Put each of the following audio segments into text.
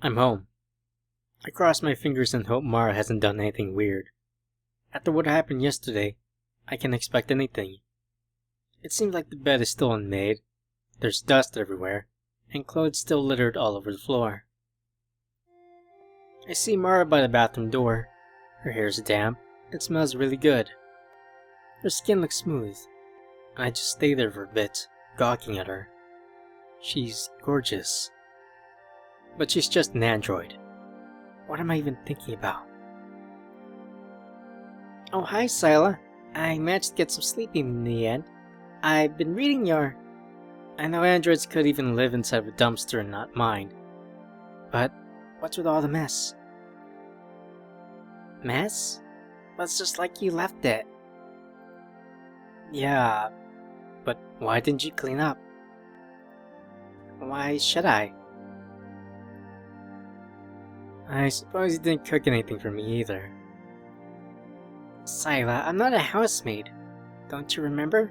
I'm home. I cross my fingers and hope Mara hasn't done anything weird. After what happened yesterday, I can expect anything. It seems like the bed is still unmade, there's dust everywhere, and clothes still littered all over the floor. I see Mara by the bathroom door. Her hair's damp, it smells really good. Her skin looks smooth, and I just stay there for a bit, gawking at her. She's gorgeous. But she's just an android. What am I even thinking about? Oh, hi, Sila. I managed to get some sleep in the end. I've been reading your... I know androids could even live inside of a dumpster and not mind. But what's with all the mess? Mess? Well, it's just like you left it. Yeah, but why didn't you clean up? Why should I? I suppose you didn't cook anything for me either. Sila, I'm not a housemaid. Don't you remember?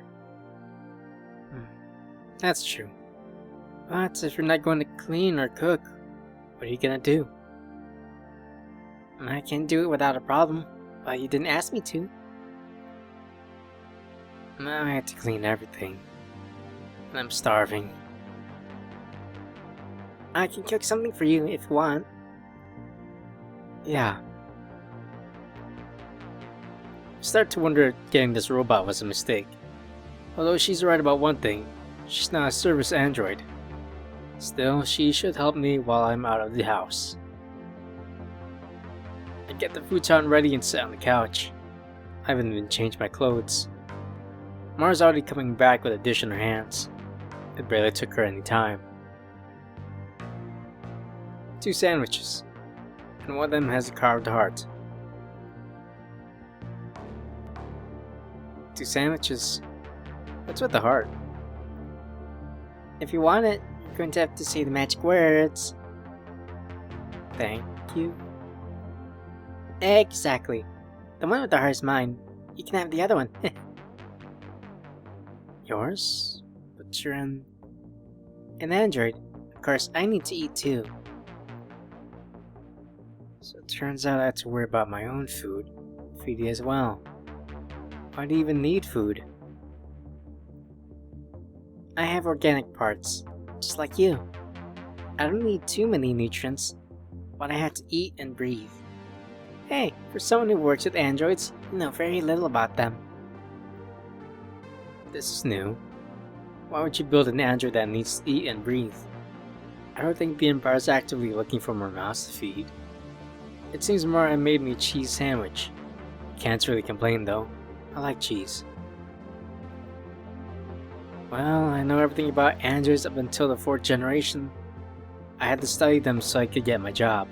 That's true. But if you're not going to clean or cook, what are you gonna do? I can do it without a problem, but you didn't ask me to. I had to clean everything. And I'm starving. I can cook something for you if you want. Yeah. I start to wonder if getting this robot was a mistake. Although she's right about one thing, she's not a service android. Still, she should help me while I'm out of the house. I get the futon ready and sit on the couch. I haven't even changed my clothes. Mara's already coming back with a dish in her hands. It barely took her any time. 2 sandwiches, and one of them has a carved heart. 2 sandwiches. What's with the heart? If you want it, you're going to have to say the magic words. Thank you. Exactly. The one with the heart is mine. You can have the other one. Yours? But you're an android. Of course, I need to eat too. So it turns out I have to worry about my own food. Feed you as well. Why do you even need food? I have organic parts, just like you. I don't need too many nutrients, but I have to eat and breathe. Hey, for someone who works with androids, you know very little about them. This is new. Why would you build an android that needs to eat and breathe? I don't think the Empire is actively looking for more mouths to feed. It seems Mara made me a cheese sandwich. Can't really complain though. I like cheese. Well, I know everything about androids up until the 4th generation. I had to study them so I could get my job.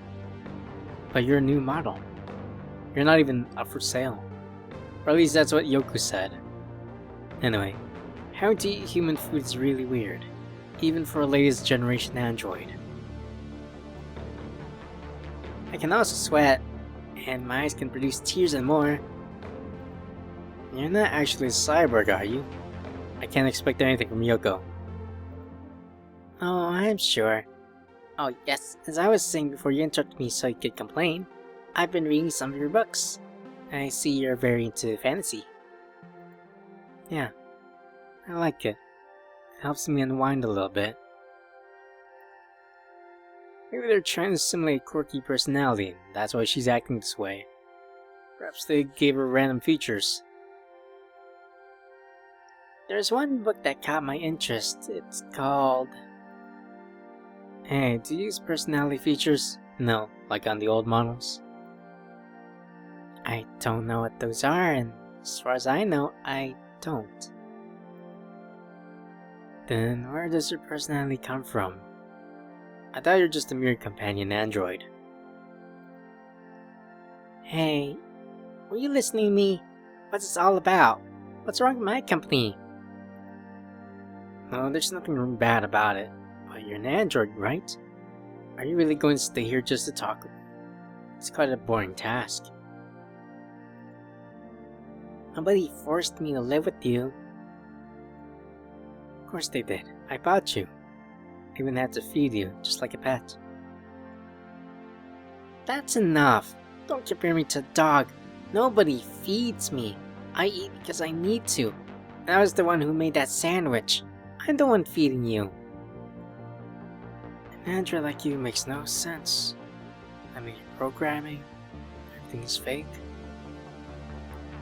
But you're a new model. You're not even up for sale. Or at least that's what Yoku said. Anyway, having to eat human food is really weird. Even for a latest generation android. I can also sweat, and my eyes can produce tears and more. You're not actually a cyborg, are you? I can't expect anything from Yoko. Oh, I'm sure. Oh yes, as I was saying before you interrupted me so you could complain, I've been reading some of your books. I see you're very into fantasy. Yeah, I like it. It helps me unwind a little bit. Maybe they're trying to simulate a quirky personality, and that's why she's acting this way. Perhaps they gave her random features. There's one book that caught my interest. It's called... Hey, do you use personality features? No, like on the old models. I don't know what those are, and as far as I know, I don't. Then where does your personality come from? I thought you were just a mere companion android. Hey, were you listening to me? What's this all about? What's wrong with my company? No, there's nothing bad about it. But you're an android, right? Are you really going to stay here just to talk? It's quite a boring task. Nobody forced me to live with you. Of course they did. I bought you. I even had to feed you, just like a pet. That's enough. Don't compare me to a dog. Nobody feeds me. I eat because I need to. And I was the one who made that sandwich. I'm the one feeding you. An android like you makes no sense. I mean, programming, everything is fake.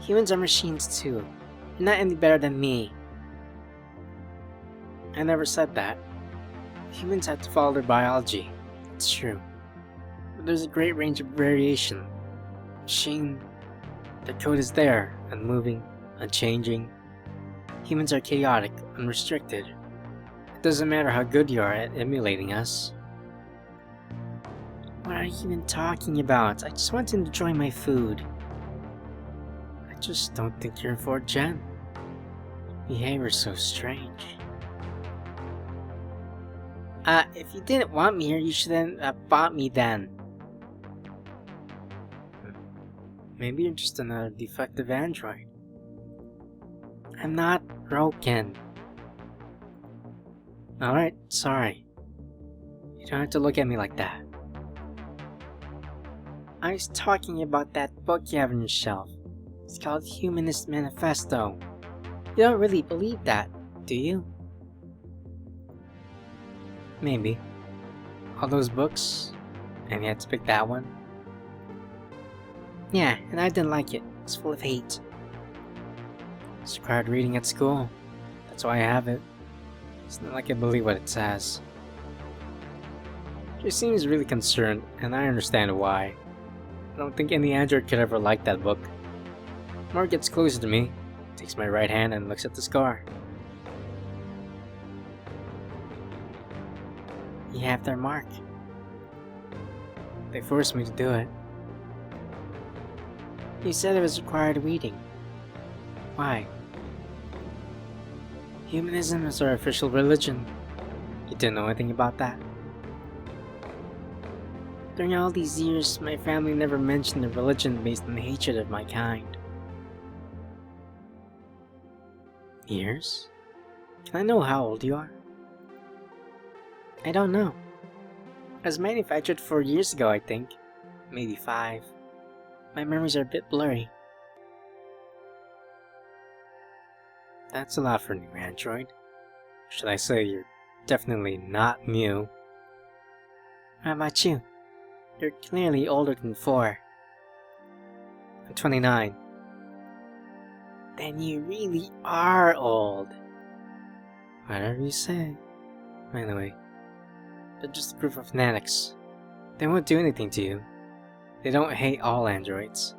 Humans are machines too. You're not any better than me. I never said that. Humans have to follow their biology. It's true. But there's a great range of variation. Machine, their code is there, unmoving, unchanging. Humans are chaotic, unrestricted. It doesn't matter how good you are at emulating us. What are you even talking about? I just want to enjoy my food. I just don't think you're in 4th gen. Behavior's so strange. If you didn't want me here, you shouldn't have bought me then. Maybe you're just another defective android. I'm not broken. Alright, sorry. You don't have to look at me like that. I was talking about that book you have on your shelf. It's called Humanist Manifesto. You don't really believe that, do you? Maybe. All those books, and you had to pick that one? Yeah, and I didn't like it. It's full of hate. It's required reading at school. That's why I have it. It's not like I believe what it says. She seems really concerned, and I understand why. I don't think any android could ever like that book. Mark gets closer to me, takes my right hand and looks at the scar. You have their mark. They forced me to do it. You said it was required reading. Why? Humanism is our official religion. You didn't know anything about that? During all these years, my family never mentioned a religion based on hatred of my kind. Years? Can I know how old you are? I don't know. It was manufactured 4 years ago, I think. Maybe 5. My memories are a bit blurry. That's a lot for a new android. Should I say you're definitely not new? How about you? You're clearly older than 4. I'm 29. Then you really are old. Whatever you say. Anyway, they're just a group of fanatics. They won't do anything to you. They don't hate all androids.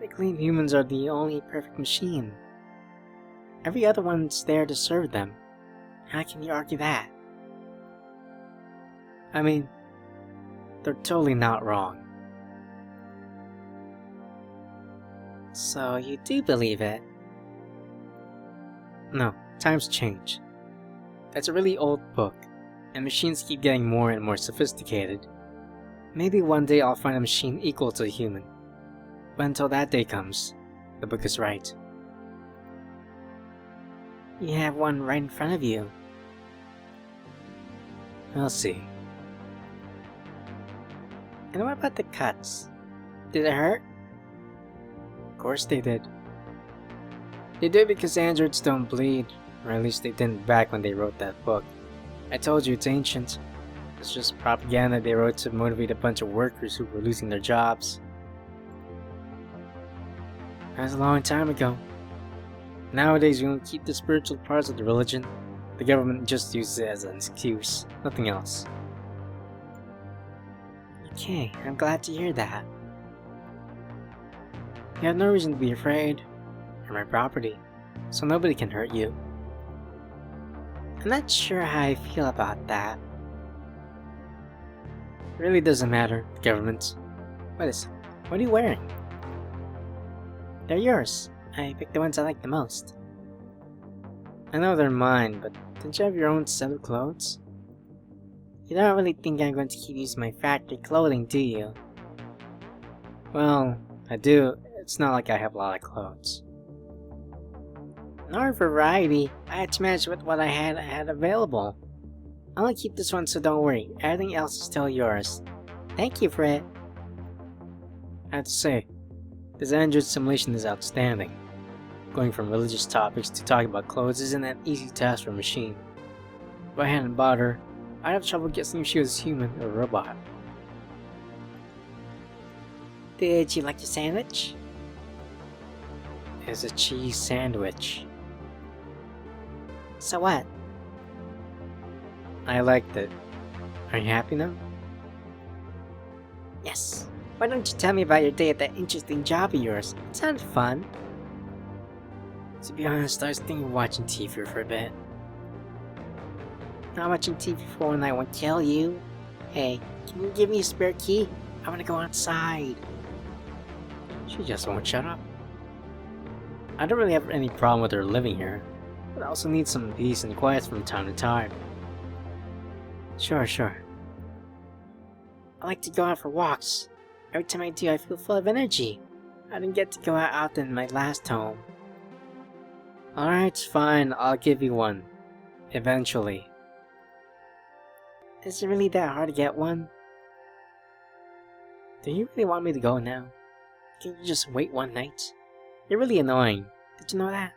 They claim humans are the only perfect machine. Every other one's there to serve them. How can you argue that? I mean, they're totally not wrong. So you do believe it? No, times change. It's a really old book, and machines keep getting more and more sophisticated. Maybe one day I'll find a machine equal to a human. But until that day comes, the book is right. You have one right in front of you. We'll see. And what about the cuts? Did it hurt? Of course they did. They did because androids don't bleed, or at least they didn't back when they wrote that book. I told you it's ancient. It's just propaganda they wrote to motivate a bunch of workers who were losing their jobs. That was a long time ago. Nowadays we only keep the spiritual parts of the religion. The government just uses it as an excuse, nothing else. Okay, I'm glad to hear that. You have no reason to be afraid. You're my property, so nobody can hurt you. I'm not sure how I feel about that. It really doesn't matter, the government. What are you wearing? They're yours. I picked the ones I like the most. I know they're mine, but don't you have your own set of clothes? You don't really think I'm going to keep using my factory clothing, do you? Well, I do. It's not like I have a lot of clothes. In order for variety, I had to manage with what I had available. I'll only keep this one, so don't worry. Everything else is still yours. Thank you for it. I have to say, this Android simulation is outstanding. Going from religious topics to talking about clothes isn't an easy task for a machine. If I hadn't bought her, I'd have trouble guessing if she was human or a robot. Did you like your sandwich? It's a cheese sandwich. So what? I liked it. Are you happy now? Yes. Why don't you tell me about your day at that interesting job of yours? It sounded fun. To be honest, I was thinking of watching TV for a bit. Not watching TV for when I won't tell you. Hey, can you give me a spare key? I want to go outside. She just won't shut up. I don't really have any problem with her living here, but I also need some peace and quiet from time to time. Sure. I like to go out for walks. Every time I do, I feel full of energy. I didn't get to go out often in my last home. Alright, fine, I'll give you one. Eventually. Is it really that hard to get one? Do you really want me to go now? Can't you just wait one night? You're really annoying. Did you know that?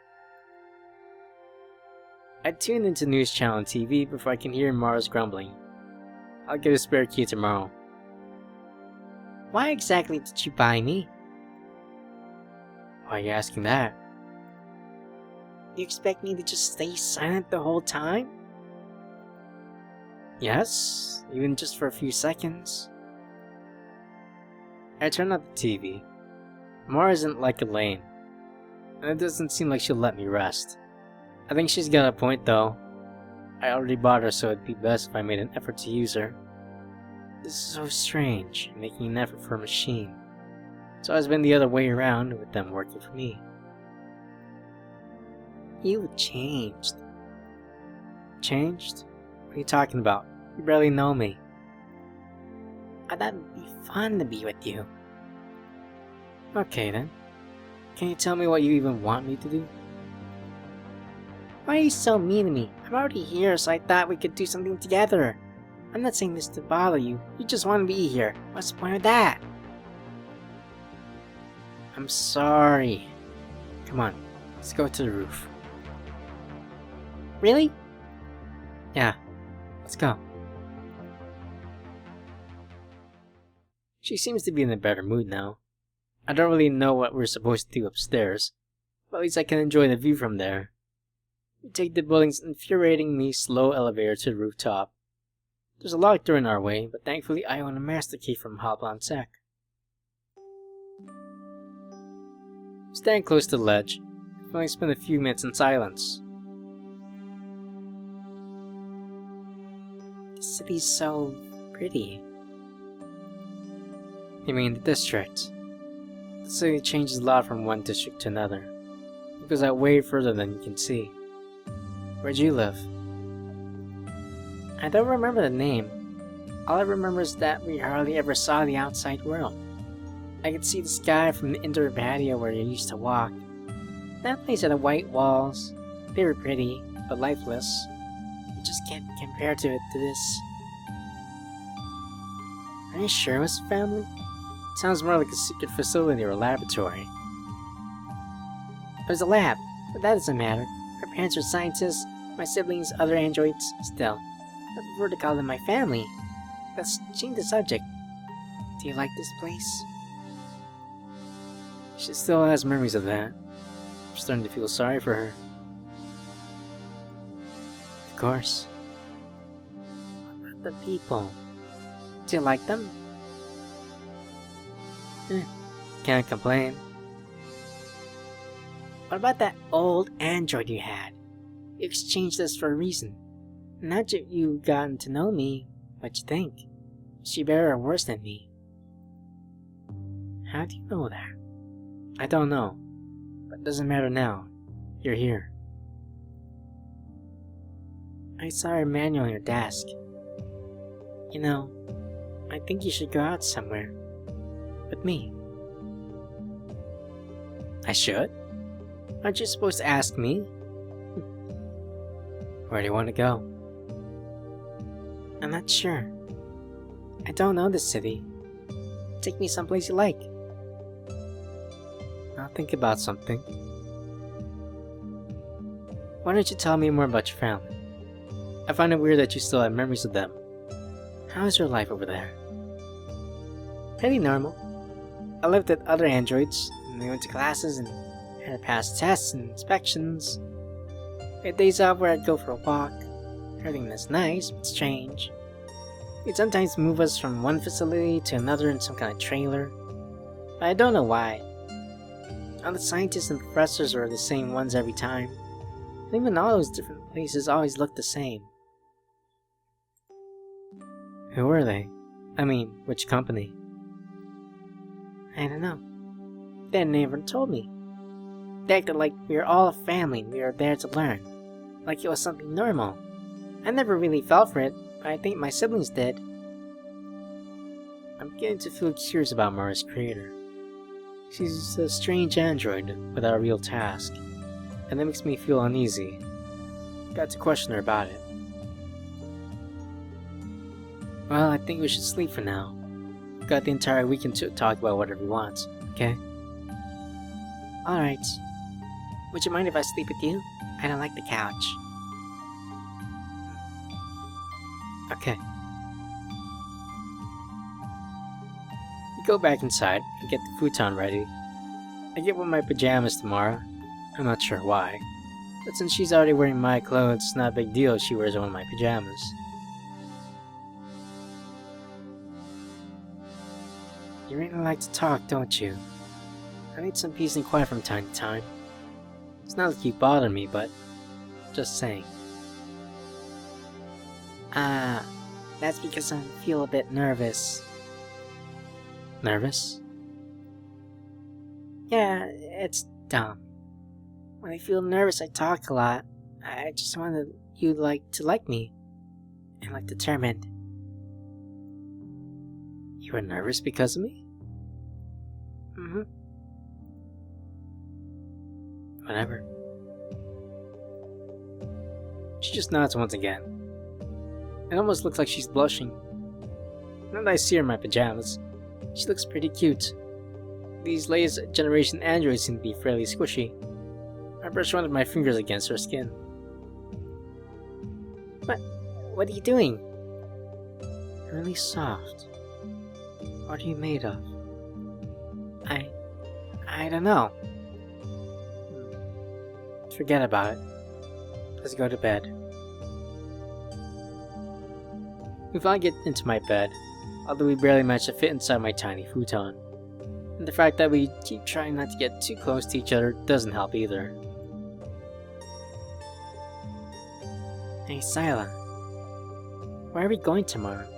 I tuned into news channel on TV before I can hear Mara's grumbling. I'll get a spare key tomorrow. Why exactly did you buy me? Why are you asking that? You expect me to just stay silent the whole time? Yes, even just for a few seconds. I turned on the TV. Mara isn't like Elaine, and it doesn't seem like she'll let me rest. I think she's got a point though. I already bought her, so it'd be best if I made an effort to use her. This is so strange, making an effort for a machine. It's always been the other way around, with them working for me. You changed. Changed? What are you talking about? You barely know me. I thought it'd be fun to be with you. Okay then. Can you tell me what you even want me to do? Why are you so mean to me? I'm already here, so I thought we could do something together. I'm not saying this to bother you. You just want to be here. What's the point of that? I'm sorry. Come on, let's go to the roof. Really? Yeah, let's go. She seems to be in a better mood now. I don't really know what we're supposed to do upstairs, but at least I can enjoy the view from there. We take the building's infuriatingly slow elevator to the rooftop. There's a locked door in our way, but thankfully I own a master key from Hotline Sec. Standing close to the ledge, I only spend a few minutes in silence. The city's so pretty. You mean the district? The city changes a lot from one district to another. It goes out way further than you can see. Where'd you live? I don't remember the name. All I remember is that we hardly ever saw the outside world. I could see the sky from the indoor patio where I used to walk. That place had the white walls. They were pretty, but lifeless. You just can't compare to this. Are you sure it was family? It sounds more like a secret facility or a laboratory. It was a lab, but that doesn't matter. Our parents are scientists, my siblings, other androids. Still, I prefer to call them my family. Let's change the subject. Do you like this place? She still has memories of that. I'm starting to feel sorry for her. Of course. What about the people? Do you like them? Can't complain. What about that old android you had? You exchanged us for a reason. Now that you've gotten to know me, what you think? Is she better or worse than me? How do you know that? I don't know, but it doesn't matter now. You're here. I saw your manual on your desk. You know, I think you should go out somewhere. With me. I should? Aren't you supposed to ask me? Where do you want to go? I'm not sure. I don't know this city. Take me someplace you like. I'll think about something. Why don't you tell me more about your family? I find it weird that you still have memories of them. How is your life over there? Pretty normal. I lived with other androids, and we went to classes and had to pass tests and inspections. We had days off where I'd go for a walk. Everything was nice, but strange. They'd sometimes move us from one facility to another in some kind of trailer. But I don't know why. All the scientists and professors were the same ones every time. And even all those different places always looked the same. Who were they? I mean, which company? I don't know. They never told me. They acted like we were all a family and we were there to learn. Like it was something normal. I never really fell for it, but I think my siblings did. I'm beginning to feel curious about Mara's creator. She's a strange android without a real task, and that makes me feel uneasy. Got to question her about it. Well, I think we should sleep for now. We've got the entire weekend to talk about whatever we want, okay? Alright. Would you mind if I sleep with you? I don't like the couch. Okay. We go back inside and get the futon ready. I get with my pajamas tomorrow. I'm not sure why. But since she's already wearing my clothes, it's not a big deal if she wears one of my pajamas. You really like to talk, don't you? I need some peace and quiet from time to time. It's not like you bother me, but just saying. That's because I feel a bit nervous. Nervous? Yeah, it's dumb. When I feel nervous, I talk a lot. I just wanted you to like me. And determined. You were nervous because of me? Mm-hmm. Whatever. She just nods once again. It almost looks like she's blushing. Now that I see her in my pajamas, she looks pretty cute. These latest generation androids seem to be fairly squishy. I brush one of my fingers against her skin. What are you doing? You're really soft. What are you made of? I don't know. Forget about it. Let's go to bed. We finally get into my bed, although we barely manage to fit inside my tiny futon. And the fact that we keep trying not to get too close to each other doesn't help either. Hey Sila, where are we going tomorrow?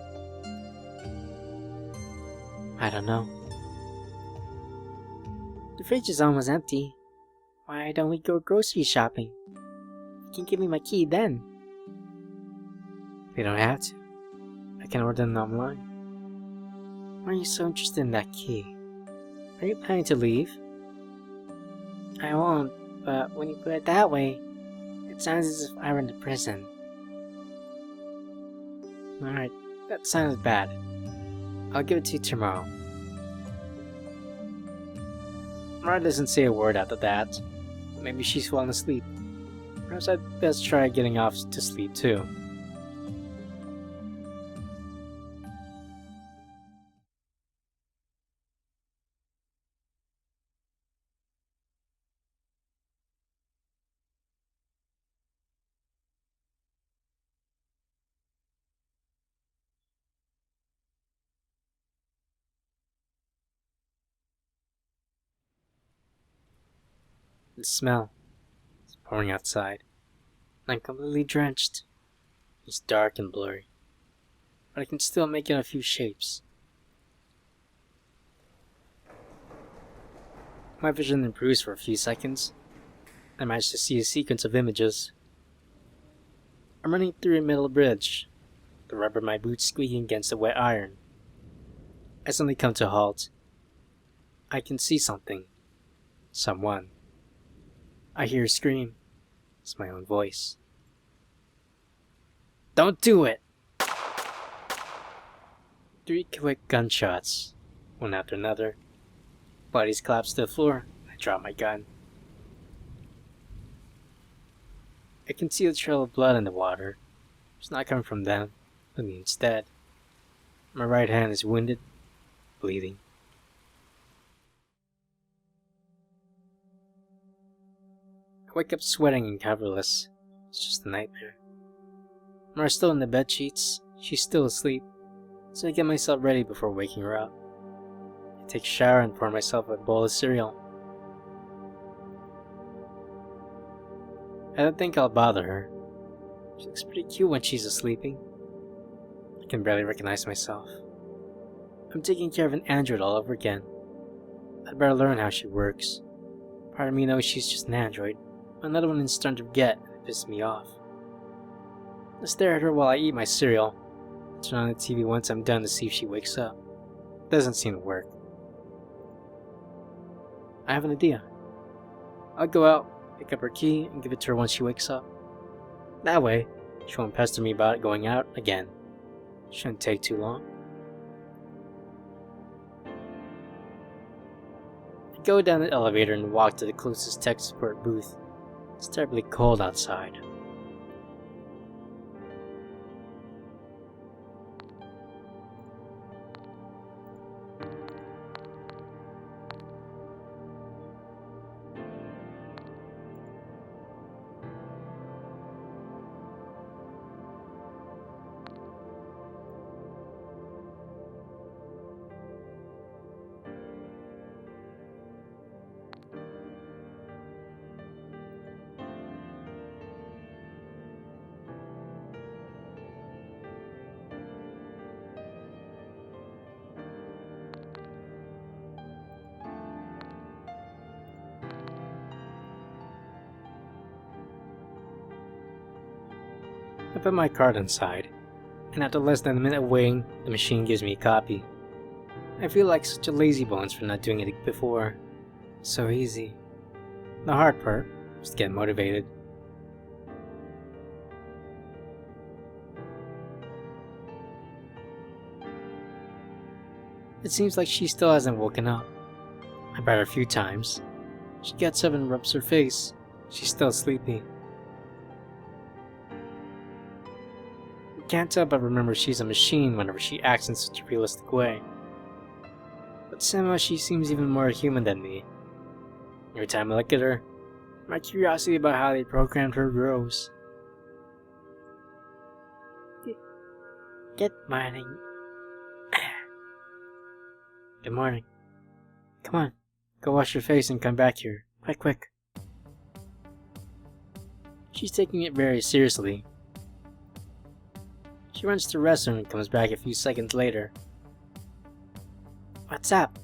I don't know. The fridge is almost empty. Why don't we go grocery shopping? You can give me my key then. We don't have to. I can order them online. Why are you so interested in that key? Are you planning to leave? I won't, but when you put it that way, it sounds as if I were in the prison. Alright, that sounds bad. I'll give it to you tomorrow. Mara doesn't say a word after that. Maybe she's fallen asleep. Perhaps I'd best try getting off to sleep too. The smell is pouring outside. I'm completely drenched. It's dark and blurry, but I can still make out a few shapes. My vision improves for a few seconds. I manage to see a sequence of images. I'm running through a metal bridge, the rubber of my boots squeaking against the wet iron. I suddenly come to a halt. I can see something. Someone. I hear a scream. It's my own voice. Don't do it! 3 quick gunshots, one after another. Bodies collapsed to the floor. I dropped my gun. I can see the trail of blood in the water. It's not coming from them, but me instead. My right hand is wounded, bleeding. I wake up sweating and coverless. It's just a nightmare. Mara's still in the bed sheets. She's still asleep, so I get myself ready before waking her up. I take a shower and pour myself a bowl of cereal. I don't think I'll bother her. She looks pretty cute when she's sleeping. I can barely recognize myself. I'm taking care of an android all over again. I'd better learn how she works. Part of me knows she's just an android. Another one is starting to forget, and it pisses me off. I stare at her while I eat my cereal. Turn on the TV once I'm done to see if she wakes up. It doesn't seem to work. I have an idea. I'll go out, pick up her key, and give it to her once she wakes up. That way, she won't pester me about it going out again. Shouldn't take too long. I go down the elevator and walk to the closest tech support booth. It's terribly cold outside. I put my card inside, and after less than a minute of waiting, the machine gives me a copy. I feel like such a lazy bones for not doing it before. So easy. The hard part was to get motivated. It seems like she still hasn't woken up. I bat her a few times. She gets up and rubs her face. She's still sleepy. Can't tell but remember she's a machine whenever she acts in such a realistic way. But somehow she seems even more human than me. Every time I look at her, my curiosity about how they programmed her grows. Good morning. Good morning. Come on, go wash your face and come back here. Quick, quick. She's taking it very seriously. She runs to the restroom and comes back a few seconds later. What's up?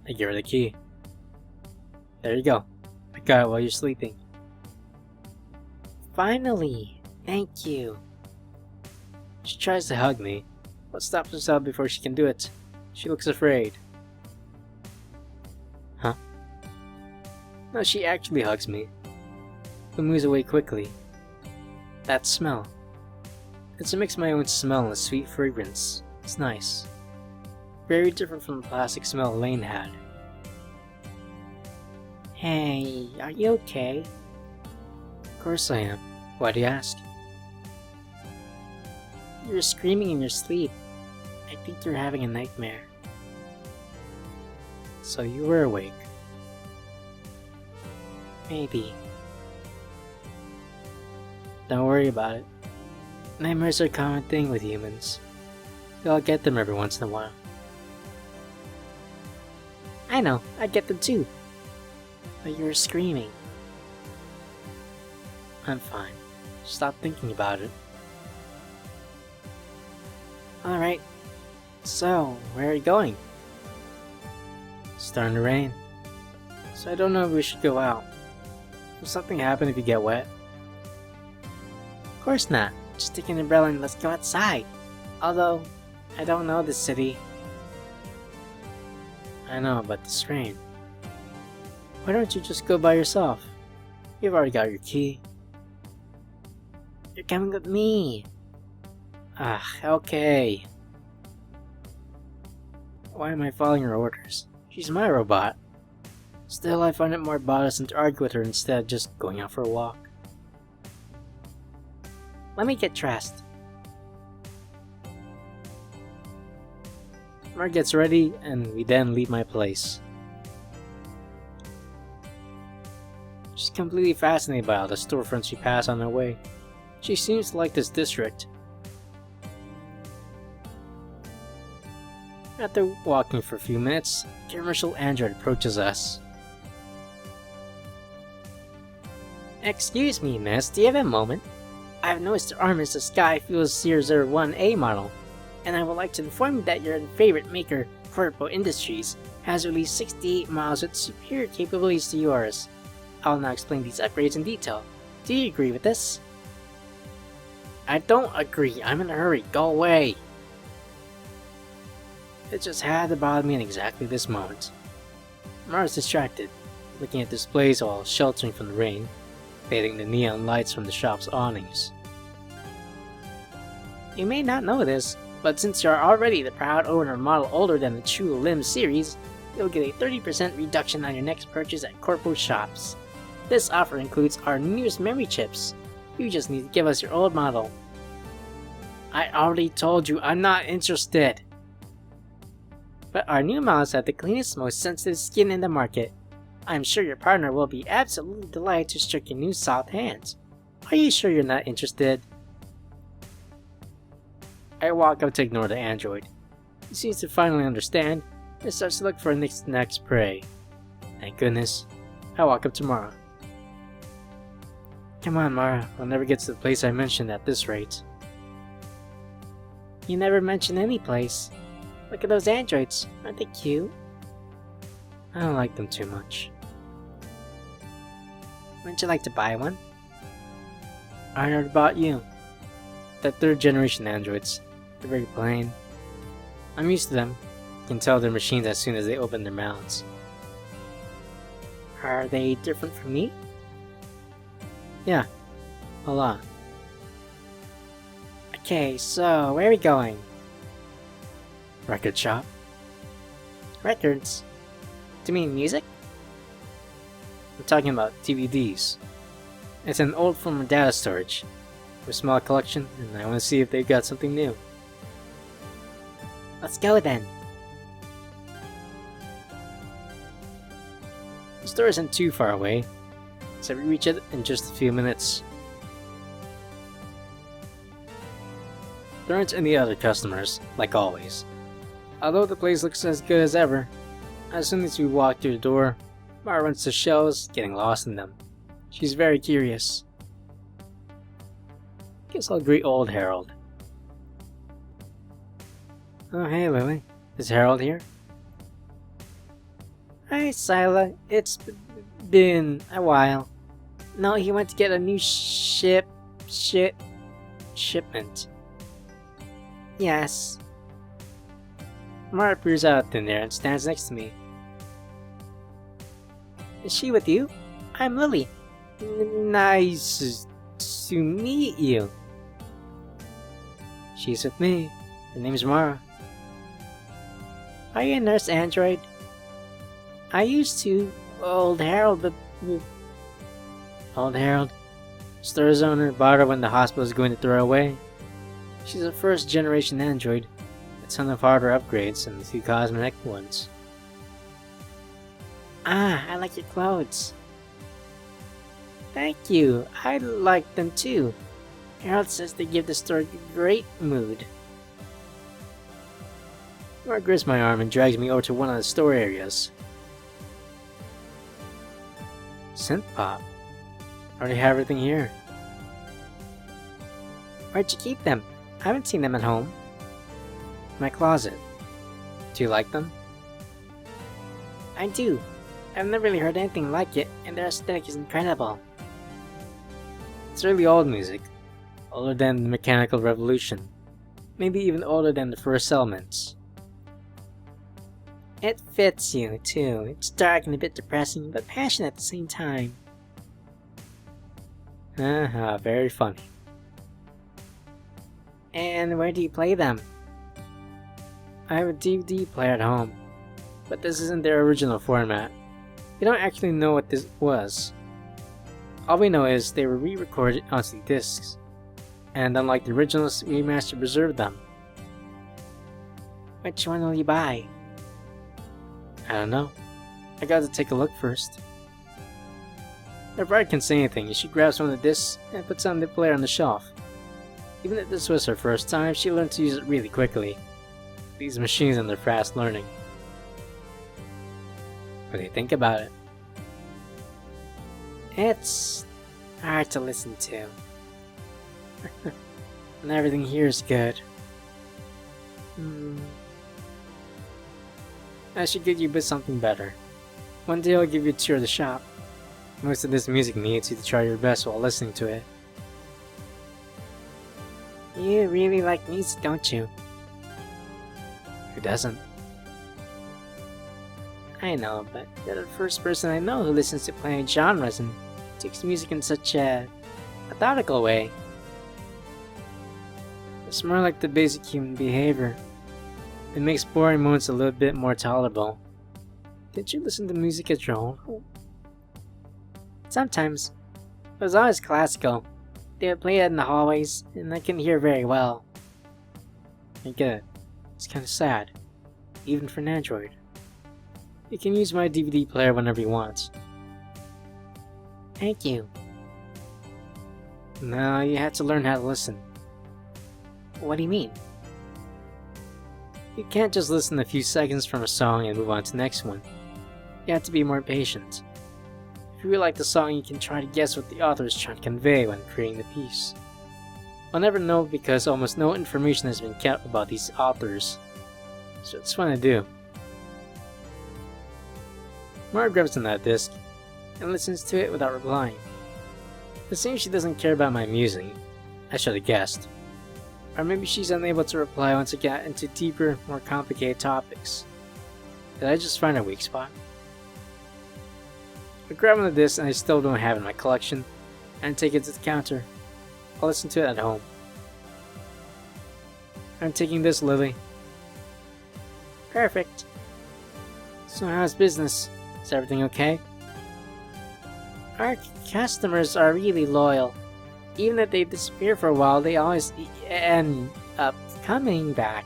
I give her the key. There you go. I got it while you're sleeping. Finally! Thank you. She tries to hug me, but stops herself before she can do it. She looks afraid. Huh? No, she actually hugs me, but moves away quickly. That smell. It's a mix of my own smell and a sweet fragrance. It's nice. Very different from the plastic smell Lane had. Hey, are you okay? Of course I am. Why do you ask? You were screaming in your sleep. I think you're having a nightmare. So you were awake. Maybe. Don't worry about it. Nightmares are a common thing with humans. We all get them every once in a while. I know, I get them too. But you were screaming. I'm fine. Stop thinking about it. Alright. So, where are you going? It's starting to rain. So I don't know if we should go out. Will something happen if you get wet? Of course not. Just take an umbrella and let's go outside. Although, I don't know this city. I know about this rain. Why don't you just go by yourself? You've already got your key. You're coming with me. Ah, okay. Why am I following her orders? She's my robot. Still, I find it more bothersome to argue with her instead of just going out for a walk. Let me get dressed. Mar gets ready, and we then leave my place. She's completely fascinated by all the storefronts we pass on our way. She seems to like this district. After walking for a few minutes, a commercial android approaches us. Excuse me, miss, do you have a moment? I've noticed the armor is a Sky Fuels 001A model, and I would like to inform you that your favorite maker, Corpo Industries, has released 68 models with superior capabilities to yours. I'll now explain these upgrades in detail. Do you agree with this? I don't agree. I'm in a hurry. Go away. It just had to bother me in exactly this moment. Mara's distracted, looking at displays while sheltering from the rain, fading the neon lights from the shop's awnings. You may not know this, but since you are already the proud owner of a model older than the True Limb series, you'll get a 30% reduction on your next purchase at Corpo shops. This offer includes our newest memory chips. You just need to give us your old model. I already told you I'm not interested. But our new models have the cleanest, most sensitive skin in the market. I'm sure your partner will be absolutely delighted to stroke your new soft hands. Are you sure you're not interested? I walk up to ignore the android. He seems to finally understand and starts to look for its next prey. Thank goodness. I walk up to Mara. Come on, Mara, I'll never get to the place I mentioned at this rate. You never mention any place. Look at those androids, aren't they cute? I don't like them too much. Wouldn't you like to buy one? I heard about you. The 3rd generation androids. They're very plain. I'm used to them. You can tell they're machines as soon as they open their mouths. Are they different from me? Yeah, a lot. Okay, so where are we going? Record shop. Records? Do you mean music? I'm talking about DVDs. It's an old form of data storage. A small collection, and I want to see if they've got something new. Let's go then. The store isn't too far away, so we reach it in just a few minutes. There aren't any other customers, like always. Although the place looks as good as ever, as soon as we walk through the door, Mara runs to shelves, getting lost in them. She's very curious. Guess I'll greet old Harold. Oh hey Lily, is Harold here? Hi Sila, it's been a while. No, he went to get a new shipment. Yes. Mara peers out in there and stands next to me. Is she with you? I'm Lily. Nice to meet you. She's with me. Her name's Mara. Are you a nurse android? I used to. Old Harold, Old Harold. Store's owner bought her when the hospital was going to throw her away. She's a 1st generation android. A ton of hardware upgrades and a few cosmetic ones. Ah, I like your clothes. Thank you. I like them too. Harold says they give the store a great mood. Mara grips my arm and drags me over to one of the store areas. Synth pop. Already have everything here. Where'd you keep them? I haven't seen them at home. My closet. Do you like them? I do. I've never really heard anything like it, and their aesthetic is incredible. It's really old music. Older than the Mechanical Revolution. Maybe even older than the first Elements. It fits you, too. It's dark and a bit depressing, but passionate at the same time. Haha, very funny. And where do you play them? I have a DVD player at home, but this isn't their original format. We don't actually know what this was. All we know is they were re-recorded onto discs, and unlike the originals, remastered preserved them. Which one will you buy? I don't know. I got to take a look first. If Radi can say anything, she grabs one of the discs and puts on the player on the shelf. Even if this was her first time, she learned to use it really quickly. These machines and their fast learning. What do you think about it? It's hard to listen to. And everything here is good. I should get you a bit something better. One day I'll give you a tour of the shop. Most of this music needs you to try your best while listening to it. You really like music, don't you? Who doesn't? I know, but you're the first person I know who listens to plenty genres and takes music in such a methodical way. It's more like the basic human behavior. It makes boring moments a little bit more tolerable. Did you listen to music at your own home? Sometimes. It was always classical. They would play it in the hallways, and I can hear very well. I get it. It's kinda sad. Even for an Android. You can use my DVD player whenever you want. Thank you. No, you have to learn how to listen. What do you mean? You can't just listen a few seconds from a song and move on to the next one. You have to be more patient. If you really like the song, you can try to guess what the author is trying to convey when creating the piece. I'll never know because almost no information has been kept about these authors, so it's fun to do. Mara grabs on that disc and listens to it without replying. It seems she doesn't care about my musing. I should have guessed. Or maybe she's unable to reply once I get into deeper, more complicated topics. Did I just find a weak spot? I grab one of this and I still don't have it in my collection, and take it to the counter. I'll listen to it at home. I'm taking this, Lily. Perfect. So how's business? Is everything okay? Our customers are really loyal. Even if they disappear for a while, they always end up coming back.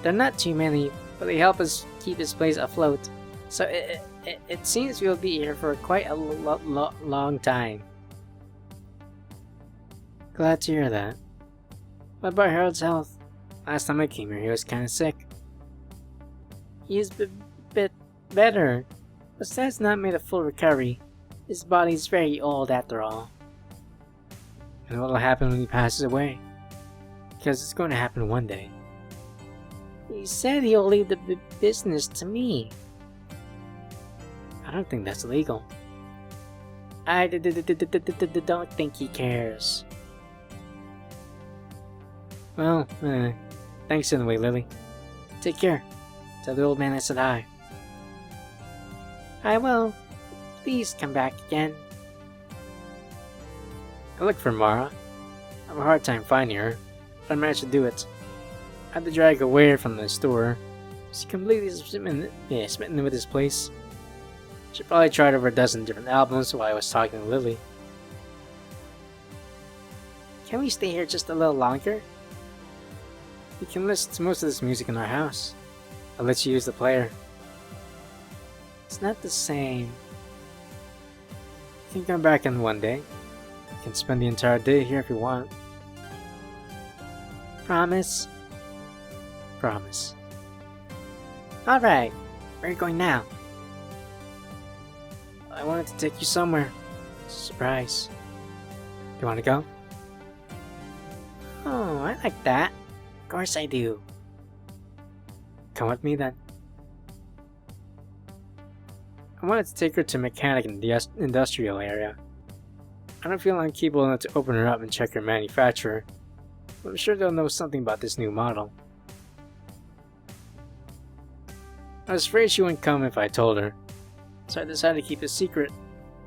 They're not too many, but they help us keep this place afloat. So it seems we'll be here for quite a long time. Glad to hear that. What about Harold's health? Last time I came here, he was kinda sick. He's a bit better, but Sad's not made a full recovery. His body's very old after all. And what'll happen when he passes away? Because it's going to happen one day. He said he'll leave the business to me. I don't think that's legal. I don't think he cares. Well, thanks anyway, Lily. Take care. Tell the old man I said hi. I will. Please come back again. I looked for Mara. I have a hard time finding her, but I managed to do it. I had to drag her away from the store. She's completely smitten with this place. She probably tried over a dozen different albums while I was talking to Lily. Can we stay here just a little longer? You can listen to most of this music in our house. I'll let you use the player. It's not the same. You can come back in one day. You can spend the entire day here if you want. Promise? Promise. Alright, where are you going now? I wanted to take you somewhere. Surprise. Do you want to go? Oh, I like that. Of course I do. Come with me then. I wanted to take her to a mechanic in the industrial area. I don't feel I'm capable enough to open her up and check her manufacturer, but I'm sure they'll know something about this new model. I was afraid she wouldn't come if I told her, so I decided to keep it secret.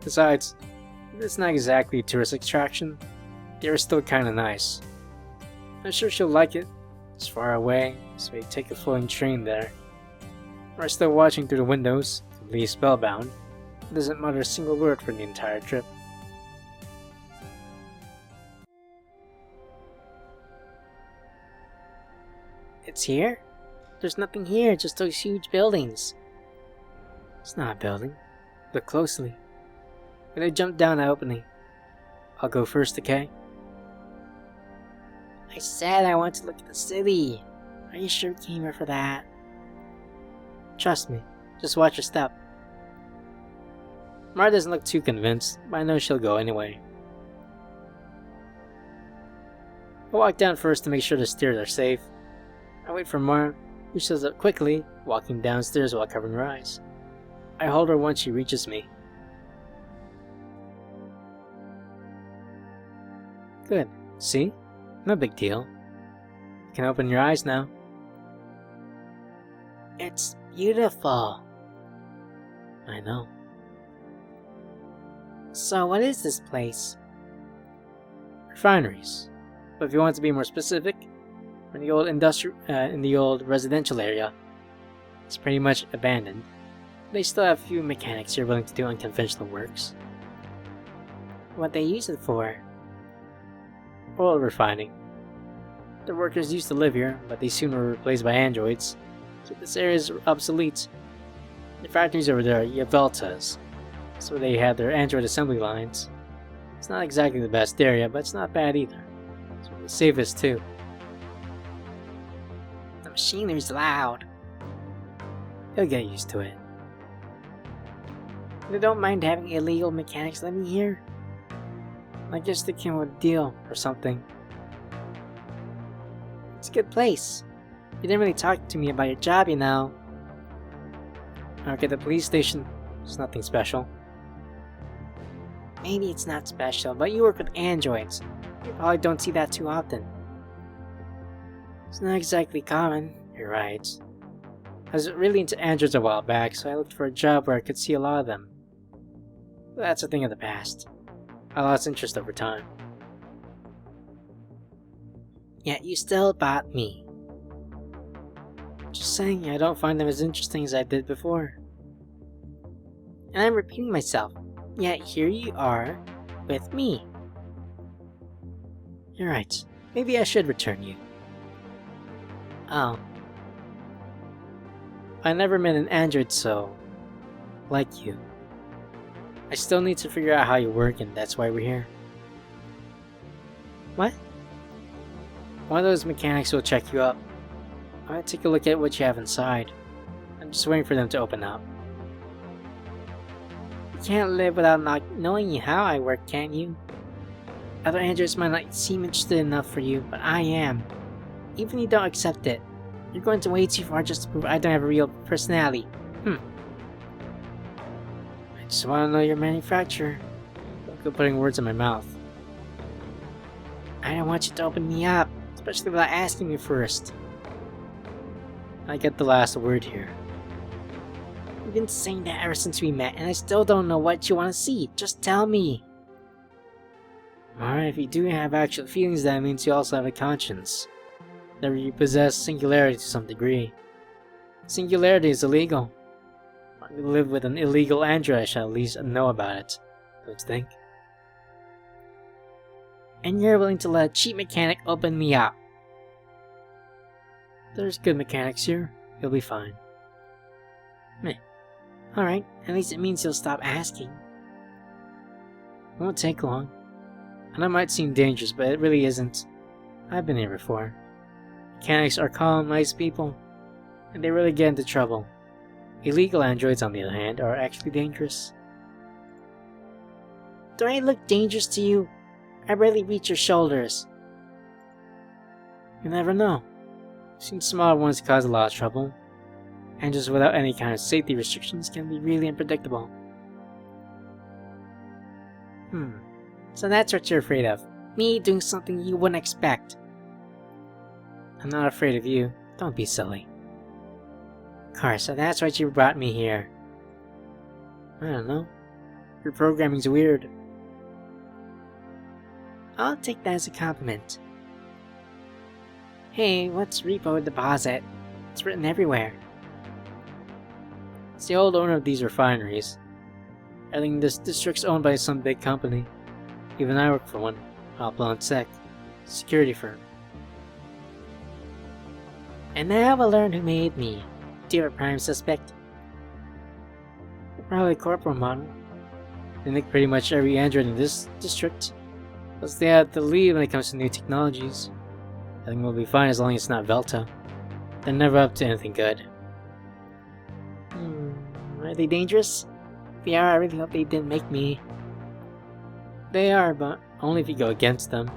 Besides, it's not exactly a tourist attraction. They are still kinda nice. I'm sure she'll like it, It's far away, so we take a floating train there. We're still watching through the windows, completely spellbound. He doesn't mutter a single word for the entire trip. It's here? There's nothing here, just those huge buildings. It's not a building. Look closely. When I jump down that opening, I'll go first, okay? I said I want to look at the city. Are you sure you came here for that? Trust me, just watch your step. Mara doesn't look too convinced, but I know she'll go anyway. I walk down first to make sure the stairs are safe. I wait for Mara, who shows up quickly, walking downstairs while covering her eyes. I hold her once she reaches me. Good. See? No big deal. You can open your eyes now. It's beautiful. I know. So what is this place? Refineries. But if you want to be more specific, in the old residential area, it's pretty much abandoned. They still have a few mechanics here willing to do unconventional works. What they use it for? Oil refining. The workers used to live here, but they soon were replaced by androids, so this area is obsolete. The factories over there are Yavelta's, so they had their android assembly lines. It's not exactly the best area, but it's not bad either. It's one of the safest too. The machinery's loud. You'll get used to it. They don't mind having illegal mechanics living here. I guess they came with a deal or something. It's a good place. You didn't really talk to me about your job, you know. I work at the police station. It's nothing special. Maybe it's not special, but you work with androids. You probably don't see that too often. It's not exactly common. You're right. I was really into androids a while back, so I looked for a job where I could see a lot of them. But that's a thing of the past. I lost interest over time. Yet you still bought me. Just saying, I don't find them as interesting as I did before. And I'm repeating myself, yet here you are, with me. You're right, maybe I should return you. Oh. I never met an android so... like you. I still need to figure out how you work, and that's why we're here. What? One of those mechanics will check you up. I want to take a look at what you have inside. I'm just waiting for them to open up. You can't live without not knowing how I work, can you? Other androids might not seem interested enough for you, but I am. Even if you don't accept it, you're going to way too far just to prove I don't have a real personality. I just want to know your manufacturer. Don't go putting words in my mouth. I don't want you to open me up, especially without asking me first. I get the last word here. You've been saying that ever since we met, and I still don't know what you want to see. Just tell me. Alright, if you do have actual feelings, that means you also have a conscience. That you possess singularity to some degree. Singularity is illegal. If I live with an illegal android, I shall at least know about it. Don't you think? And you're willing to let a cheap mechanic open me up. There's good mechanics here. You'll be fine. Meh. Alright, at least it means you'll stop asking. It won't take long. And it might seem dangerous, but it really isn't. I've been here before. Mechanics are calm, nice people, and they really get into trouble. Illegal androids, on the other hand, are actually dangerous. Do I look dangerous to you? I barely reach your shoulders. You never know. I've seen smaller ones cause a lot of trouble, and just without any kind of safety restrictions can be really unpredictable. So that's what you're afraid of. Me doing something you wouldn't expect. I'm not afraid of you. Don't be silly. Of course, so that's why you brought me here. I don't know. Your programming's weird. I'll take that as a compliment. Hey, what's repo deposit? It's written everywhere. It's the old owner of these refineries. I think this district's owned by some big company. Even I work for one, Hopalong Sec, security firm. And now we'll learn who made me. Do you have a prime suspect? Probably Corporal Model. They make pretty much every android in this district. Plus they have the lead when it comes to new technologies. I think we'll be fine as long as it's not Velta. They're never up to anything good. Are they dangerous? If they are, I really hope they didn't make me. They are, but only if you go against them.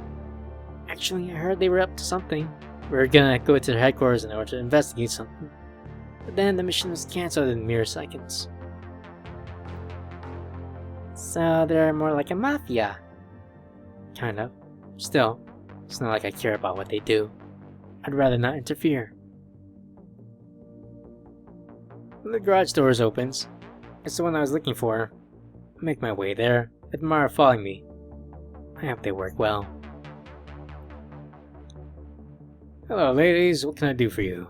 Actually, I heard they were up to something. We were gonna go to their headquarters in order to investigate something. But then the mission was cancelled in mere seconds. So they're more like a mafia. Kind of. Still, it's not like I care about what they do. I'd rather not interfere. When the garage doors opens, it's the one I was looking for. I make my way there, with Mara following me. I hope they work well. Hello ladies, what can I do for you?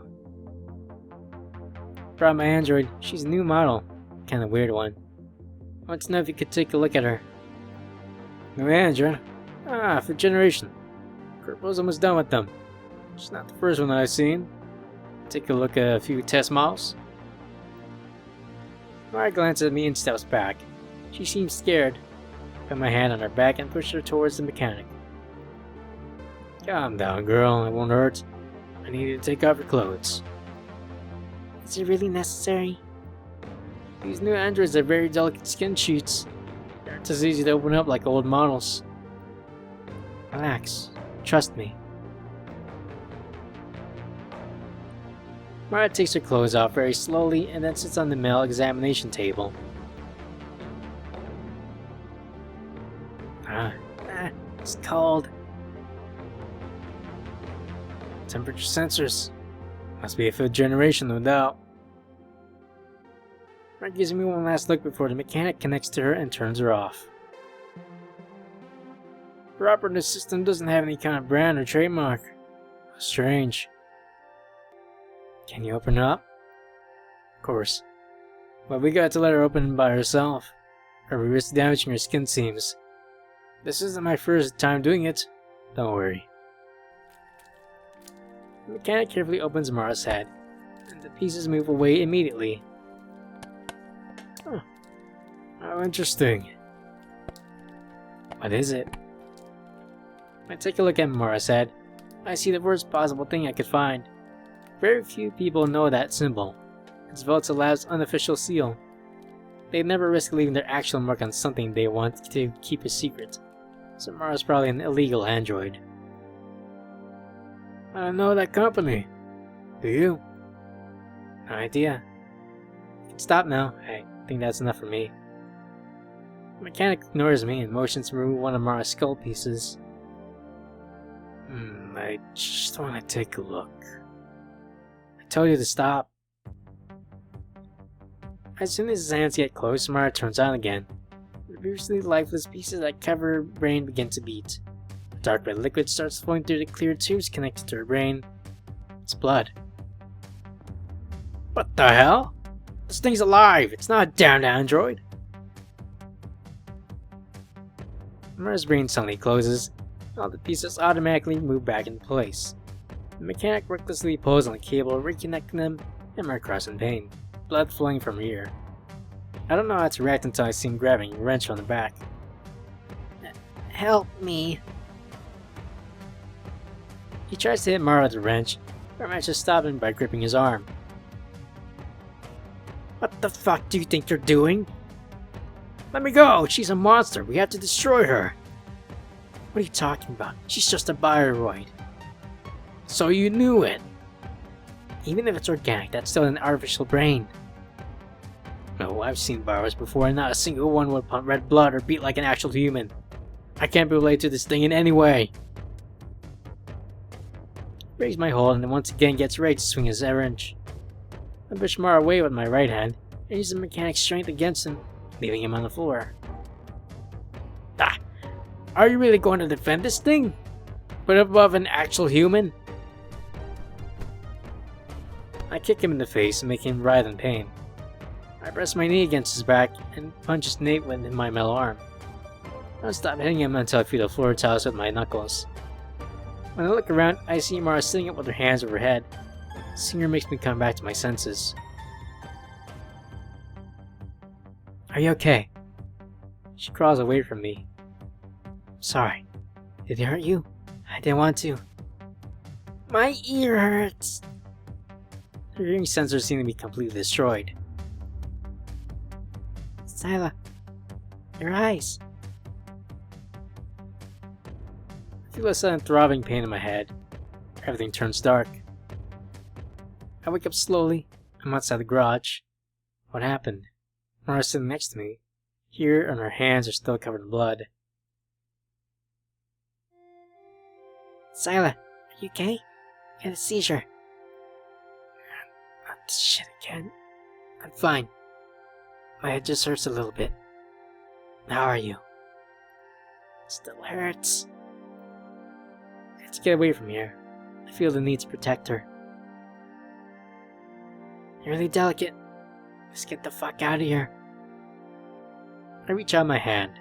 Brought my android. She's a new model. Kinda weird one. I want to know if you could take a look at her. New android? Ah, 5th generation. Corporal's almost done with them. She's not the first one that I've seen. Take a look at a few test models. Mara glanced at me and steps back. She seems scared. I put my hand on her back and pushed her towards the mechanic. Calm down, girl. It won't hurt. I need you to take off your clothes. Is it really necessary? These new androids are very delicate skin sheets. They aren't as easy to open up like old models. Relax. Trust me. Mara takes her clothes off very slowly and then sits on the male examination table. It's cold. Temperature sensors. Must be a 5th generation, no doubt. Mara gives me one last look before the mechanic connects to her and turns her off. Her operating system doesn't have any kind of brand or trademark. Strange. Can you open it up? Of course. But we got to let her open by herself, or we risk damaging her skin seams. This isn't my first time doing it. Don't worry. The mechanic carefully opens Mara's head, and the pieces move away immediately. Huh. How interesting. What is it? When I take a look at Mara's head, I see the worst possible thing I could find. Very few people know that symbol. It's Velta Lab's unofficial seal. They'd never risk leaving their actual mark on something they want to keep a secret. So Mara's probably an illegal android. I don't know that company. Do you? No idea. You can stop now. I think that's enough for me. The mechanic ignores me and motions to remove one of Mara's skull pieces. I just want to take a look. I told you to stop. As soon as his hands get close, Mara turns on again. The previously lifeless pieces that cover her brain begin to beat. A dark red liquid starts flowing through the clear tubes connected to her brain. It's blood. What the hell? This thing's alive! It's not a damned android! Mara's brain suddenly closes. All the pieces automatically move back into place. The mechanic recklessly pulls on the cable, reconnecting them, and Mara cries in pain, blood flowing from her ear. I don't know how to react until I see him grabbing a wrench from the back. Help me. He tries to hit Mara with the wrench, but Mara just stops him by gripping his arm. What the fuck do you think you're doing? Let me go! She's a monster! We have to destroy her! What are you talking about? She's just a bioroid. So you knew it! Even if it's organic, that's still an artificial brain. No, I've seen bioroids before and not a single one would pump red blood or beat like an actual human. I can't be related to this thing in any way. Raise my hold and then once again gets ready to swing his wrench. I push Mara away with my right hand and use the mechanic's strength against him, leaving him on the floor. Ah! Are you really going to defend this thing? Put above an actual human? I kick him in the face and make him writhe in pain. I press my knee against his back and punch his nape with my metal arm. I don't stop hitting him until I feel the floor tiles with my knuckles. When I look around, I see Mara sitting up with her hands over her head. Seeing her makes me come back to my senses. Are you okay? She crawls away from me. Sorry. Did he hurt you? I didn't want to. My ear hurts. Her hearing sensors seem to be completely destroyed. Sila, your eyes. I feel a sudden throbbing pain in my head. Everything turns dark. I wake up slowly. I'm outside the garage. What happened? Mara's sitting next to me. Here, and her hands are still covered in blood. Sila, are you okay? I had a seizure. Not this shit again. I'm fine. My head just hurts a little bit. How are you? Still hurts. Let's get away from here. I feel the need to protect her. You're really delicate. Let's get the fuck out of here. I reach out my hand.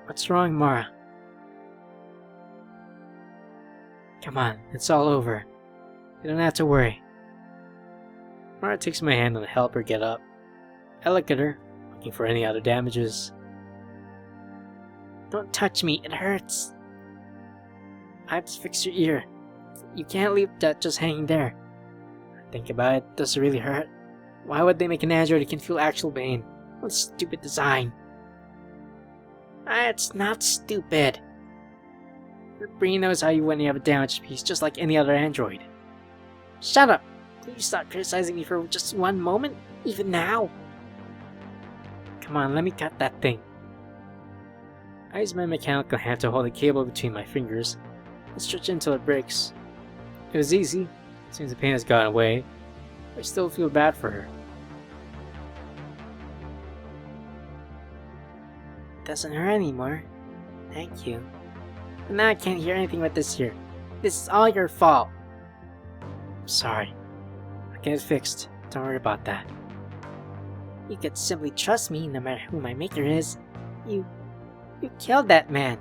What's wrong, Mara? Come on, it's all over. You don't have to worry. Mara takes my hand and I help her get up. I look at her, looking for any other damages. Don't touch me, it hurts. I have to fix your ear. You can't leave that just hanging there. Think about it, does it really hurt? Why would they make an android who can feel actual pain? What a stupid design. It's not stupid. Your brain knows how you when you have a damaged piece, just like any other android. Shut up! Please stop criticizing me for just one moment, even now. Come on, let me cut that thing. I use my mechanical hand to hold the cable between my fingers and stretch it until it breaks. It was easy, since the pain has gone away, but I still feel bad for her. It doesn't hurt anymore. Thank you. But now I can't hear anything but this here. This is all your fault. I'm sorry. I'll get it fixed. Don't worry about that. You could simply trust me no matter who my maker is. You killed that man.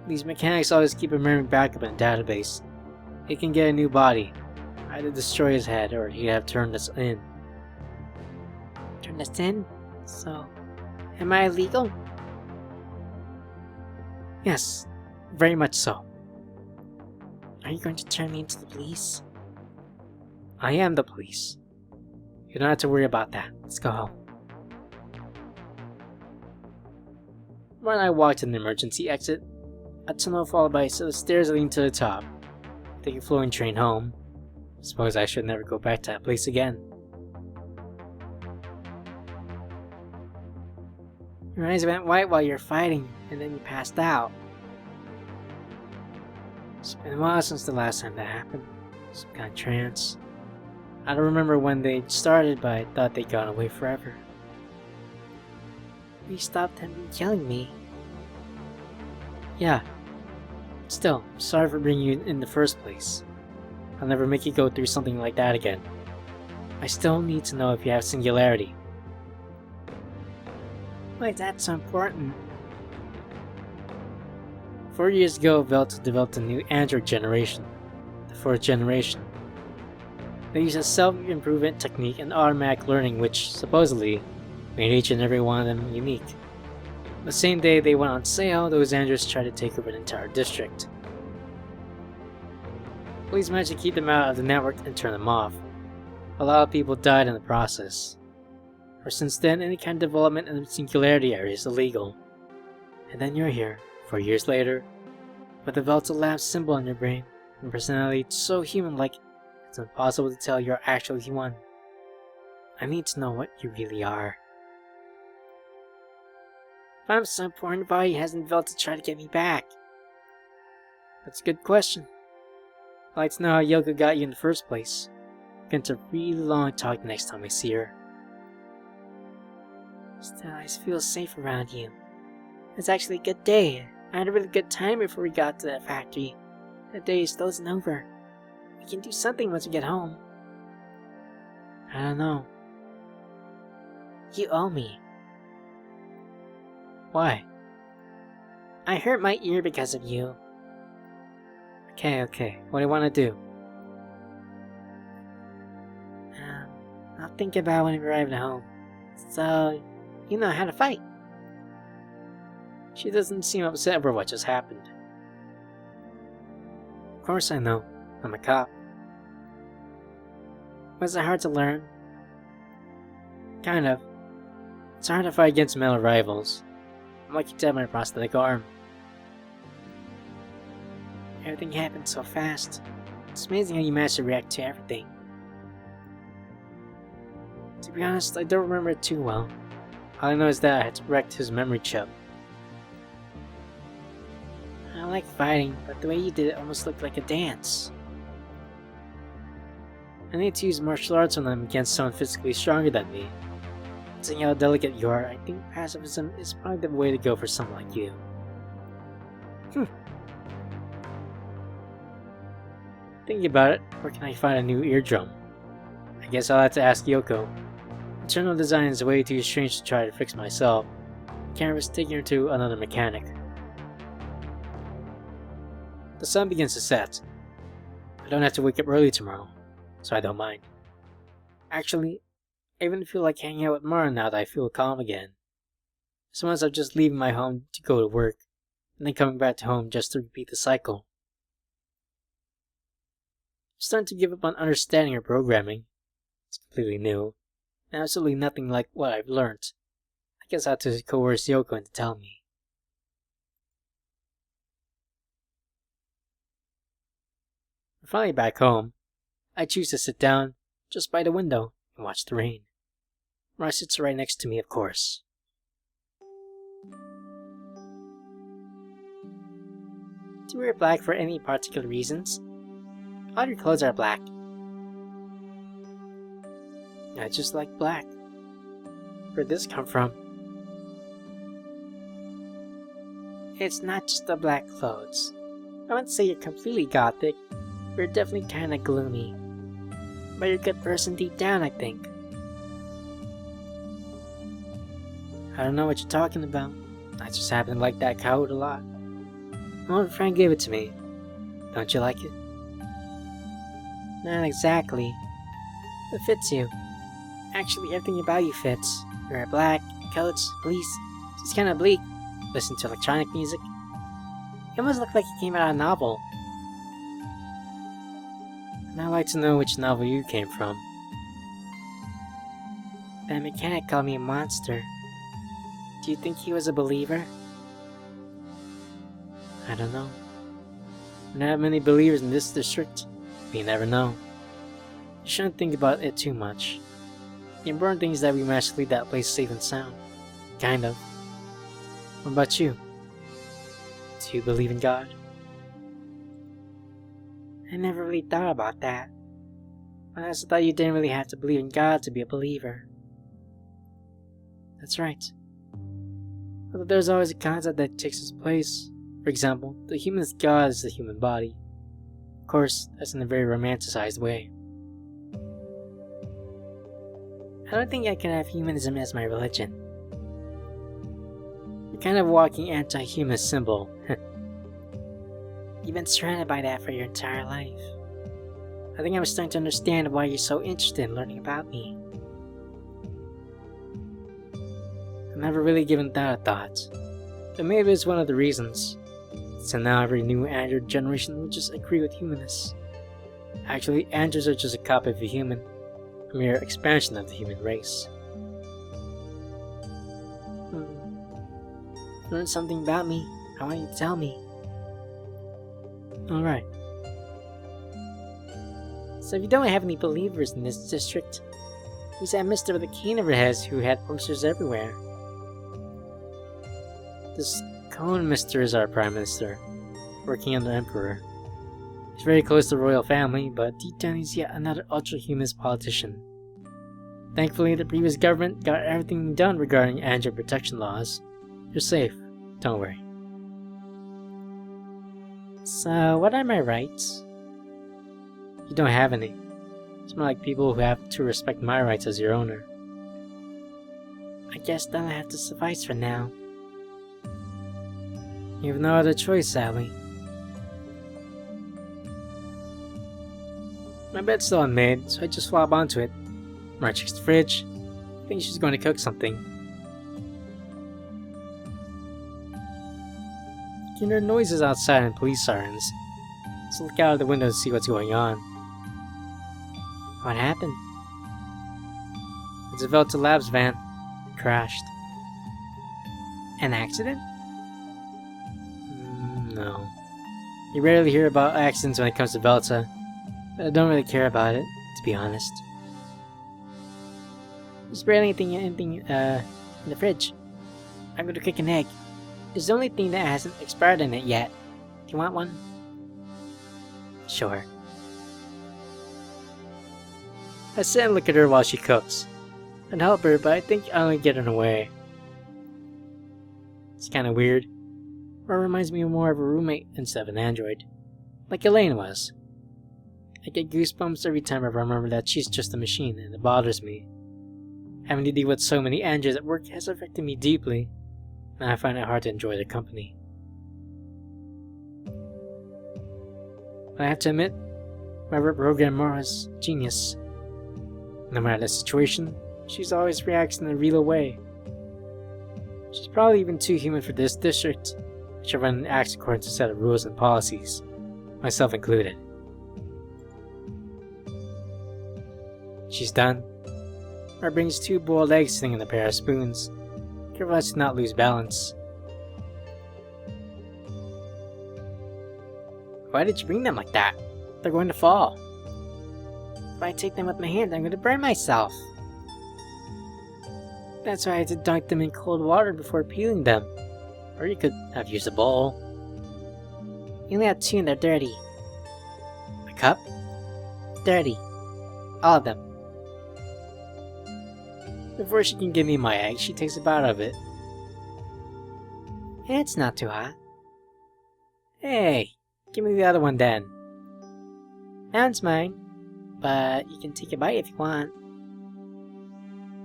These mechanics always keep a memory backup in a database. He can get a new body. Either destroy his head or he'd have turned us in. Turned us in? So, am I illegal? Yes, very much so. Are you going to turn me into the police? I am the police. You don't have to worry about that. Let's go home. When I walk to an emergency exit, a tunnel followed by a set of stairs leading to the top. Take a flowing train home. Suppose I should never go back to that place again. Your eyes went white while you were fighting, and then you passed out. It's been a while since the last time that happened. Some kind of trance. I don't remember when they started, but I thought they'd gone away forever. We stopped them from killing me. Yeah. Still, sorry for bringing you in the first place. I'll never make you go through something like that again. I still need to know if you have singularity. Why is that so important? 4 years ago, Velta developed a new android generation, the 4th generation. They use a self-improvement technique and automatic learning which, supposedly, made each and every one of them unique. The same day they went on sale, those androids tried to take over an entire district. Police managed to keep them out of the network and turn them off. A lot of people died in the process. For since then, any kind of development in the singularity area is illegal. And then you're here, 4 years later, with the Velta Lab symbol on your brain, and personality so human-like, it's impossible to tell you're actually one. I need to know what you really are. If I'm so important, why hasn't Velta tried to get me back? That's a good question. I'd like to know how Yoga got you in the first place. I'm going to have a really long talk next time I see her. Still, I feel safe around you. It's actually a good day. I had a really good time before we got to that factory. The day still isn't over. We can do something once we get home. I don't know. You owe me. Why? I hurt my ear because of you. Okay. What do you want to do? I'll think about it when we arrive at home. So, you know how to fight. She doesn't seem upset over what just happened. Of course I know. I'm a cop. Was it hard to learn? Kind of. It's hard to fight against male rivals. I'm lucky to have my prosthetic arm. Everything happened so fast. It's amazing how you managed to react to everything. To be honest, I don't remember it too well. All I know is that I had wrecked his memory chip. I like fighting, but the way you did it almost looked like a dance. I need to use martial arts when I'm against someone physically stronger than me. Seeing how delicate you are, I think pacifism is probably the way to go for someone like you. Thinking about it, where can I find a new eardrum? I guess I'll have to ask Yoko. Internal design is way too strange to try to fix myself. I can't risk taking her to another mechanic. The sun begins to set. I don't have to wake up early tomorrow, so I don't mind. Actually, I even feel like hanging out with Mara now that I feel calm again. Sometimes I'm just leaving my home to go to work, and then coming back to home just to repeat the cycle. I'm starting to give up on understanding or programming. It's completely new, and absolutely nothing like what I've learned. I guess I have to coerce Yoko into telling me. I'm finally back home. I choose to sit down just by the window and watch the rain. Mara sits right next to me, of course. Do you wear black for any particular reasons? All your clothes are black. I just like black. Where'd this come from? It's not just the black clothes. I wouldn't say you're completely gothic, but you're definitely kinda gloomy. But you're a good person deep down, I think. I don't know what you're talking about. I just happen to like that coat a lot. My old friend gave it to me. Don't you like it? Not exactly. It fits you. Actually, everything about you fits. You wear black, coats, police. It's kinda bleak. Listen to electronic music. It almost looked like it came out of a novel. And I'd like to know which novel you came from. That mechanic called me a monster. Do you think he was a believer? I don't know. There are not many believers in this district, but you never know. You shouldn't think about it too much. The important thing is that we managed to leave that place safe and sound. Kind of. What about you? Do you believe in God? I never really thought about that. I also thought you didn't really have to believe in God to be a believer. That's right. Although there's always a concept that takes its place. For example, the human's God is the human body. Of course, that's in a very romanticized way. I don't think I can have humanism as my religion. You're kind of a walking anti-humanist symbol. You've been surrounded by that for your entire life. I think I'm starting to understand why you're so interested in learning about me. I've never really given that a thought, but maybe it's one of the reasons. So now every new Android generation will just agree with humanists. Actually, androids are just a copy of a human, a mere expansion of the human race. Learn something about me. I want you to tell me. Alright. So if you don't have any believers in this district, who's that mister with a cane over his who had posters everywhere? This Cone Mister is our Prime Minister, working under Emperor. He's very close to the royal family, but deep down he's yet another ultra-humanist politician. Thankfully, the previous government got everything done regarding android protection laws. You're safe, don't worry. So, what are my rights? You don't have any. It's more like people who have to respect my rights as your owner. I guess that'll have to suffice for now. You have no other choice, Sally. My bed's still unmade, so I just flop onto it. Mara checks the fridge. I think she's going to cook something. You can hear noises outside and police sirens, so look out of the window to see what's going on. What happened? It's a Velta Labs van. It crashed. An accident? No. You rarely hear about accidents when it comes to Velta, but I don't really care about it, to be honest. There's barely anything in the fridge. I'm gonna cook an egg. It's the only thing that hasn't expired in it yet. Do you want one? Sure. I sit and look at her while she cooks. I'd help her, but I think I only get in the way. It's kinda weird. Or reminds me more of a roommate instead of an android. Like Elaine was. I get goosebumps every time I remember that she's just a machine, and it bothers me. Having to deal with so many androids at work has affected me deeply, and I find it hard to enjoy their company. But I have to admit, my programmer is genius. No matter the situation, she's always reacts in a real way. She's probably even too human for this district, which I run and acts according to a set of rules and policies, myself included. She's done. Mara brings 2 boiled eggs sitting in a pair of spoons, careful as to not lose balance. Why did you bring them like that? They're going to fall. If I take them with my hand, I'm going to burn myself. That's why I had to dunk them in cold water before peeling them. Or you could have used a bowl. You only have 2 and they're dirty. A cup? Dirty. All of them. Before she can give me my egg, she takes a bite of it. It's not too hot. Hey, give me the other one then. That one's mine, but you can take a bite if you want.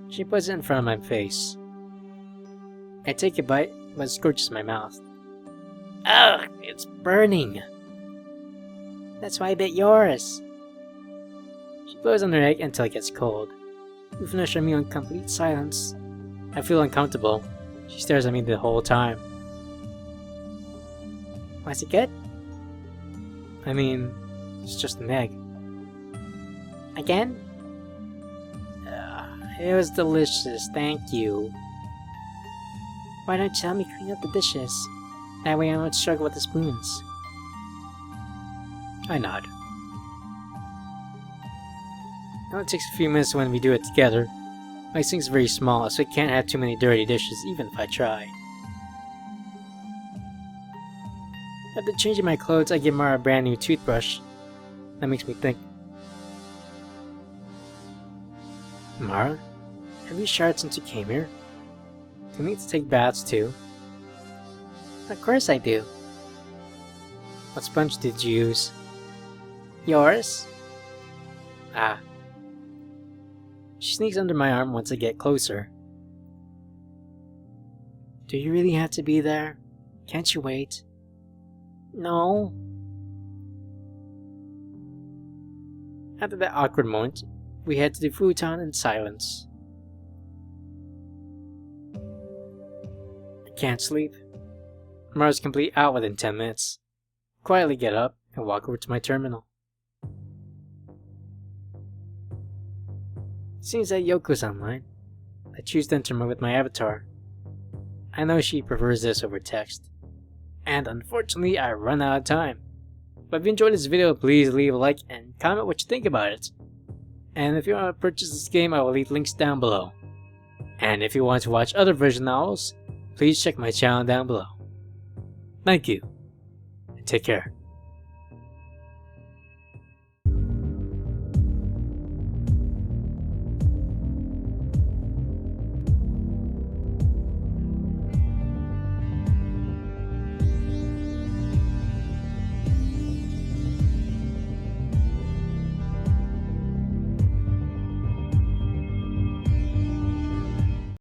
She puts it in front of my face. I take a bite, but it scorches my mouth. Ugh, it's burning. That's why I bit yours. She blows on her egg until it gets cold. We finish our meal in complete silence. I feel uncomfortable. She stares at me the whole time. Was it good? I mean, it's just an egg. Again? It was delicious, thank you. Why don't you help me clean up the dishes? That way I won't struggle with the spoons. I nod. It only takes a few minutes when we do it together. My sink's very small, so I can't have too many dirty dishes, even if I try. After changing my clothes, I give Mara a brand new toothbrush. That makes me think. Mara, have you showered since you came here? Do you need to take baths too? Of course I do. What sponge did you use? Yours? Ah. She sneaks under my arm once I get closer. Do you really have to be there? Can't you wait? No. After that awkward moment, we head to the futon in silence. I can't sleep. Mara's complete out within 10 minutes. Quietly get up and walk over to my terminal. Seems that Yoko's online. I choose to enter with my avatar. I know she prefers this over text. And unfortunately, I run out of time. But if you enjoyed this video, please leave a like and comment what you think about it. And if you want to purchase this game, I will leave links down below. And if you want to watch other version novels, please check my channel down below. Thank you, and take care.